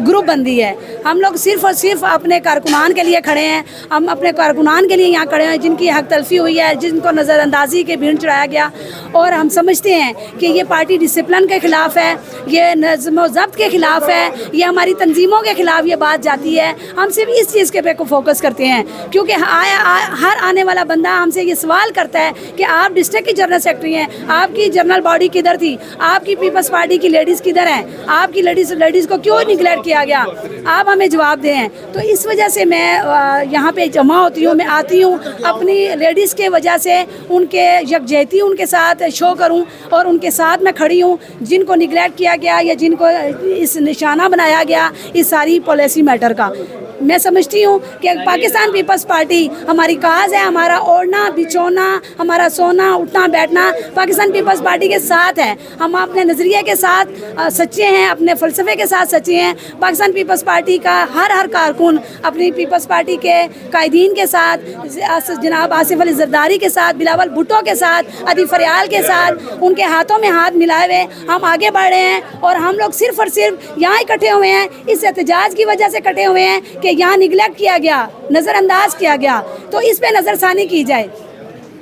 Group बंदी है। हम लोग सिर्फ़ और सिर्फ अपने कारकुनान के लिए खड़े हैं, हम अपने कारकुनान के लिए यहाँ खड़े हैं जिनकी हक तलफी हुई है, जिनको नज़रअंदाजी के भीड़ चढ़ाया गया। और हम समझते हैं कि ये पार्टी डिसिप्लिन के ख़िलाफ़ है, ये नज़्म व ज़ब्त के ख़िलाफ़ है, ये हमारी तंजीमों के ख़िलाफ़ ये बात जाती है। हम सिर्फ इस चीज़ के पे को फोकस करते हैं, क्योंकि हर आने वाला बंदा हमसे ये सवाल करता है कि आप डिस्ट्रिक्ट की जनरल सेक्रेटरी हैं, आपकी जनरल बॉडी किधर थी, आपकी पीपल्स पार्टी की लेडीज़ किधर हैं, आपकी लेडीज़ को क्यों निगलेक्ट किया गया, आप हमें जवाब दें। तो इस वजह से मैं यहाँ पे जमा होती हूँ, मैं आती हूँ अपनी लेडीज़ के वजह से, उनके यकजहती उनके साथ शो करूँ और उनके साथ मैं खड़ी हूँ जिनको निगलेक्ट किया गया या जिनको इस निशाना बनाया गया इस सारी पॉलिसी मैटर का। मैं समझती हूँ कि पाकिस्तान पीपल्स पार्टी हमारी काज है, हमारा ओढ़ना बिछोना, हमारा सोना उठना बैठना पाकिस्तान पीपल्स पार्टी के साथ है। हम अपने नज़रिए के साथ सच्चे हैं, अपने फ़लसफ़े के साथ सच्चे हैं। पाकिस्तान पीपल्स पार्टी का हर कारकुन अपनी पीपल्स पार्टी के कायदीन के साथ, जनाब आसिफ अली जरदारी के साथ, बिलावल भुट्टो के साथ, अदीब फरियाल के साथ, उनके हाथों में हाथ मिलाए हुए हम आगे बढ़ रहे हैं। और हम लोग सिर्फ़ और सिर्फ यहाँ इकट्ठे हुए हैं, इस एहतजाज की वजह से इकट्ठे हुए हैं कि यहाँ निगलेक्ट किया गया, नज़रअंदाज किया गया, तो इस पे नज़रसानी की जाए।